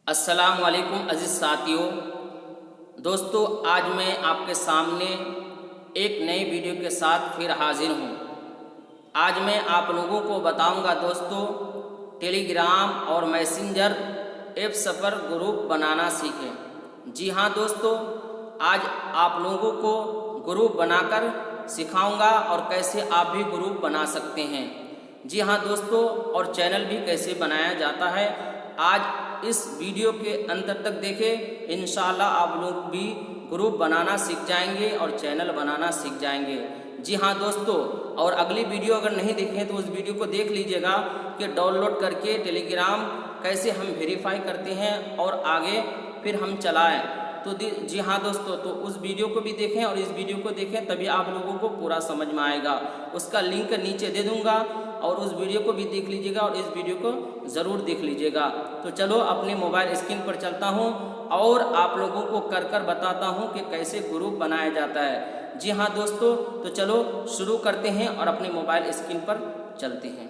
अस्सलाम वालेकुम अज़ीज़ साथियों। दोस्तों, आज मैं आपके सामने एक नई वीडियो के साथ फिर हाजिर हूँ। आज मैं आप लोगों को बताऊंगा दोस्तों, टेलीग्राम और मैसेंजर ऐप्स पर ग्रुप बनाना सीखें। जी हाँ दोस्तों, आज आप लोगों को ग्रुप बनाकर सिखाऊंगा और कैसे आप भी ग्रुप बना सकते हैं। जी हाँ दोस्तों, और चैनल भी कैसे बनाया जाता है, आज इस वीडियो के अंत तक देखें। इंशाल्लाह आप लोग भी ग्रुप बनाना सीख जाएंगे और चैनल बनाना सीख जाएंगे। जी हाँ दोस्तों, और अगली वीडियो अगर नहीं देखें तो उस वीडियो को देख लीजिएगा कि डाउनलोड करके टेलीग्राम कैसे हम वेरीफाई करते हैं और आगे फिर हम चलाएं। तो जी हाँ दोस्तों, तो उस वीडियो को भी देखें और इस वीडियो को देखें, तभी आप लोगों को पूरा समझ में आएगा। उसका लिंक नीचे दे दूंगा और उस वीडियो को भी देख लीजिएगा और इस वीडियो को ज़रूर देख लीजिएगा। तो चलो अपने मोबाइल स्क्रीन पर चलता हूँ और आप लोगों को कर कर बताता हूँ कि कैसे ग्रुप बनाया जाता है। जी हाँ दोस्तों, तो चलो शुरू करते हैं और अपने मोबाइल स्क्रीन पर चलते हैं।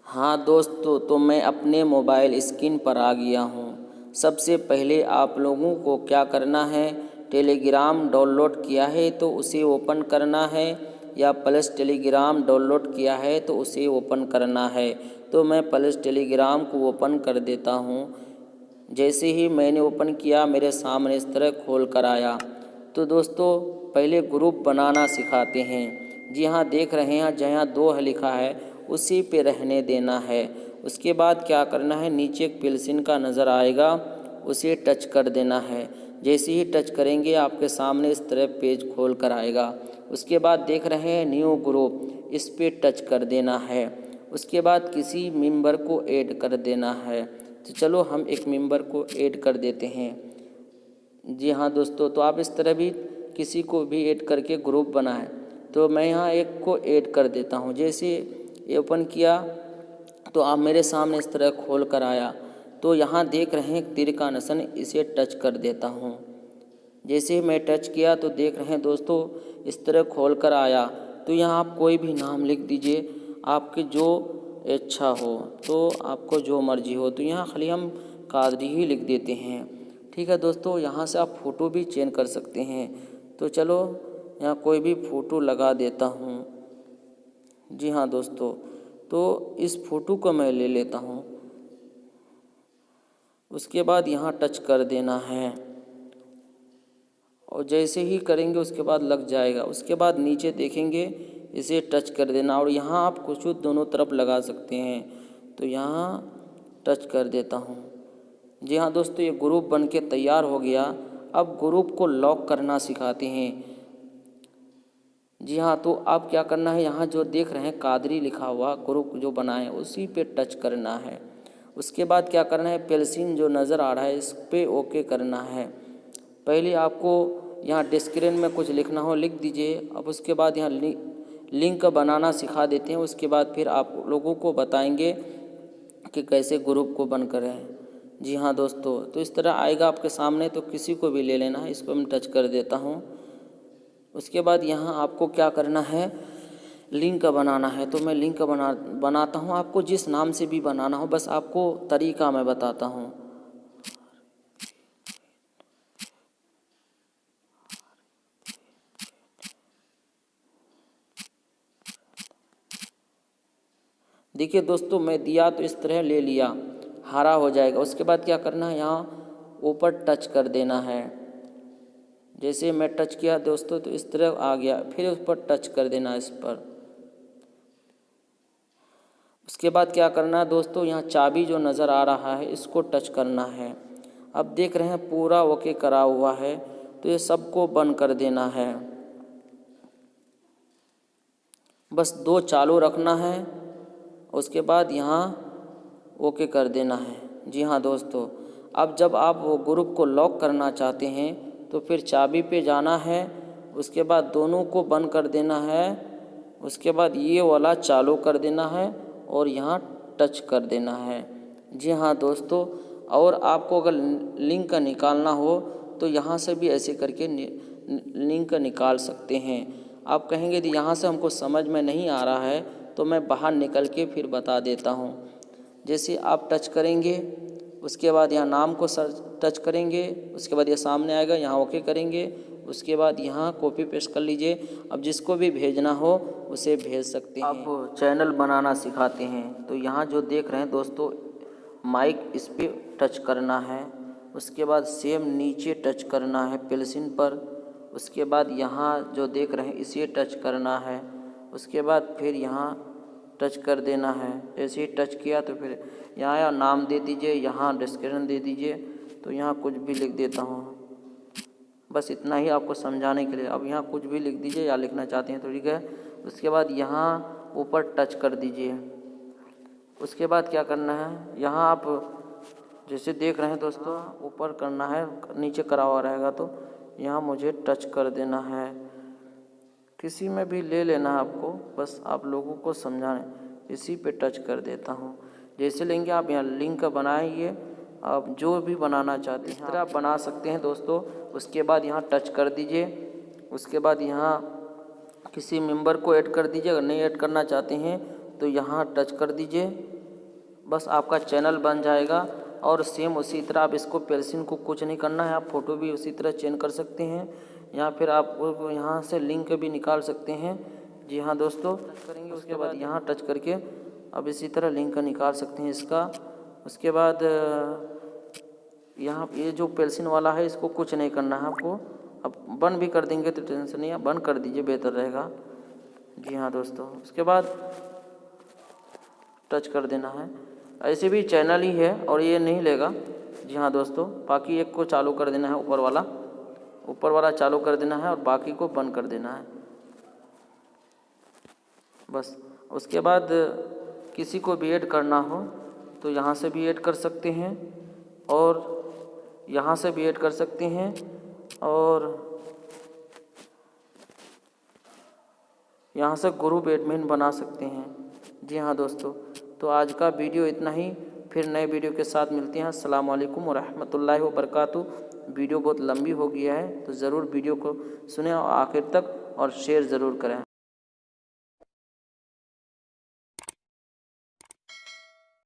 हाँ दोस्तों, तो मैं अपने मोबाइल स्क्रीन पर आ गया हूँ। सबसे पहले आप लोगों को क्या करना है, टेलीग्राम डाउनलोड किया है तो उसे ओपन करना है, या प्लस टेलीग्राम डाउनलोड किया है तो उसे ओपन करना है। तो मैं प्लस टेलीग्राम को ओपन कर देता हूँ। जैसे ही मैंने ओपन किया, मेरे सामने इस तरह खोल कर आया। तो दोस्तों, पहले ग्रुप बनाना सिखाते हैं। जी हाँ, देख रहे हैं जहाँ 2 लिखा है उसी पे रहने देना है। उसके बाद क्या करना है, नीचे एक पेंसिल का नज़र आएगा, उसे टच कर देना है। जैसे ही टच करेंगे आपके सामने इस तरह पेज खोल कर आएगा। उसके बाद देख रहे हैं न्यू ग्रुप, इस पे टच कर देना है। उसके बाद किसी मेंबर को ऐड कर देना है। तो चलो हम एक मेंबर को ऐड कर देते हैं। जी हाँ दोस्तों, तो आप इस तरह भी किसी को भी ऐड करके ग्रुप बनाएं। तो मैं यहाँ एक को ऐड कर देता हूँ। जैसे ओपन किया तो आप मेरे सामने इस तरह खोल कर आया। तो यहाँ देख रहे हैं तीर का निशान, इसे टच कर देता हूँ। जैसे मैं टच किया तो देख रहे हैं दोस्तों, इस तरह खोल कर आया। तो यहाँ आप कोई भी नाम लिख दीजिए, आपके जो इच्छा हो, तो आपको जो मर्जी हो। तो यहाँ खाली हम कादरी ही लिख देते हैं। ठीक है दोस्तों, यहाँ से आप फ़ोटो भी चेंज कर सकते हैं। तो चलो यहाँ कोई भी फ़ोटो लगा देता हूँ। जी हाँ दोस्तों, तो इस फ़ोटो को मैं ले लेता हूँ। उसके बाद यहाँ टच कर देना है और जैसे ही करेंगे उसके बाद लग जाएगा। उसके बाद नीचे देखेंगे, इसे टच कर देना और यहाँ आप कुछ दोनों तरफ लगा सकते हैं। तो यहाँ टच कर देता हूँ। जी हाँ दोस्तों, ये ग्रुप बन के तैयार हो गया। अब ग्रुप को लॉक करना सिखाते हैं। जी हाँ, तो अब क्या करना है, यहाँ जो देख रहे हैं कादरी लिखा हुआ ग्रुप जो बना है उसी पे टच करना है। उसके बाद क्या करना है, पेंसिल जो नज़र आ रहा है इस पे ओके करना है। पहले आपको यहाँ डिस्क्रिप्शन में कुछ लिखना हो लिख दीजिए। अब उसके बाद यहाँ लिंक बनाना सिखा देते हैं। उसके बाद फिर आप लोगों को बताएंगे कि कैसे ग्रुप को बंद करें। जी हाँ दोस्तों, तो इस तरह आएगा आपके सामने। तो किसी को भी ले लेना है। इसको मैं टच कर देता हूँ। उसके बाद यहाँ आपको क्या करना है, लिंक बनाना है। तो मैं लिंक बनाता हूँ। आपको जिस नाम से भी बनाना हो, बस आपको तरीका मैं बताता हूँ। देखिए दोस्तों, मैं दिया तो इस तरह ले लिया, हरा हो जाएगा। उसके बाद क्या करना है, यहाँ ऊपर टच कर देना है। जैसे मैं टच किया दोस्तों तो इस तरह आ गया। फिर उस पर टच कर देना इस पर। उसके बाद क्या करना है दोस्तों, यहाँ चाबी जो नज़र आ रहा है इसको टच करना है। अब देख रहे हैं पूरा ओके करा हुआ है। तो ये सबको बंद कर देना है। बस 2 चालू रखना है। उसके बाद यहाँ ओके कर देना है। जी हाँ दोस्तों, अब जब आप वो ग्रुप को लॉक करना चाहते हैं तो फिर चाबी पे जाना है। उसके बाद दोनों को बंद कर देना है। उसके बाद ये वाला चालू कर देना है और यहाँ टच कर देना है। जी हाँ दोस्तों, और आपको अगर लिंक निकालना हो तो यहाँ से भी ऐसे करके लिंक निकाल सकते हैं। आप कहेंगे कि यहाँ से हमको समझ में नहीं आ रहा है, तो मैं बाहर निकल के फिर बता देता हूँ। जैसे आप टच करेंगे उसके बाद यहाँ नाम को टच करेंगे, उसके बाद ये सामने आएगा, यहाँ ओके करेंगे, उसके बाद यहाँ कॉपी पेस्ट कर लीजिए। अब जिसको भी भेजना हो उसे भेज सकते हैं। अब चैनल बनाना सिखाते हैं। तो यहाँ जो देख रहे हैं दोस्तों माइक, इस पर टच करना है, उसके बाद सेम नीचे टच करना है पेंसिल पर, उसके बाद यहाँ जो देख रहे हैं इसे टच करना है, उसके बाद फिर यहाँ टच कर देना है। जैसे ही टच किया तो फिर यहाँ नाम दे दीजिए, यहाँ डिस्क्रिप्शन दे दीजिए। तो यहाँ कुछ भी लिख देता हूँ, बस इतना ही आपको समझाने के लिए। अब यहाँ कुछ भी लिख दीजिए या लिखना चाहते हैं तो ठीक है। उसके बाद यहाँ ऊपर टच कर दीजिए। उसके बाद क्या करना है, यहाँ आप जैसे देख रहे हैं दोस्तों ऊपर करना है, नीचे करा हुआ रहेगा तो यहाँ मुझे टच कर देना है। किसी में भी ले लेना है आपको, बस आप लोगों को समझाने, इसी पे टच कर देता हूँ। जैसे लेंगे आप यहाँ लिंक बनाइए, आप जो भी बनाना चाहते हैं इस तरह आप बना सकते हैं दोस्तों। उसके बाद यहाँ टच कर दीजिए, उसके बाद यहाँ किसी मेंबर को ऐड कर दीजिए। अगर नहीं ऐड करना चाहते हैं तो यहाँ टच कर दीजिए, बस आपका चैनल बन जाएगा। और सेम उसी तरह आप इसको पेंसिल को कुछ नहीं करना है, आप फ़ोटो भी उसी तरह चेंज कर सकते हैं, या फिर आप यहाँ से लिंक भी निकाल सकते हैं। जी हाँ दोस्तों, टच करेंगे उसके बाद यहाँ टच करके अब इसी तरह लिंक निकाल सकते हैं इसका। उसके बाद यहाँ ये जो पेंसिल वाला है इसको कुछ नहीं करना है आपको। अब बंद भी कर देंगे तो टेंशन नहीं है, बंद कर दीजिए, बेहतर रहेगा। जी हाँ दोस्तों, उसके बाद टच कर देना है। ऐसे भी चैनल ही है और ये नहीं लेगा। जी हाँ दोस्तों, बाकी एक को चालू कर देना है, ऊपर वाला चालू कर देना है और बाकी को बंद कर देना है बस। उसके बाद किसी को भी ऐड करना हो तो यहाँ से भी ऐड कर सकते हैं और यहाँ से भी ऐड कर सकते हैं और यहाँ से ग्रुप एडमिन बना सकते हैं। जी हाँ दोस्तों, तो आज का वीडियो इतना ही, फिर नए वीडियो के साथ मिलते हैं। अस्सलाम वालेकुम वरहमतुल्लाहि वबरकातुहू। वीडियो बहुत लंबी हो गया है तो ज़रूर वीडियो को सुने आखिर तक और शेयर ज़रूर करें।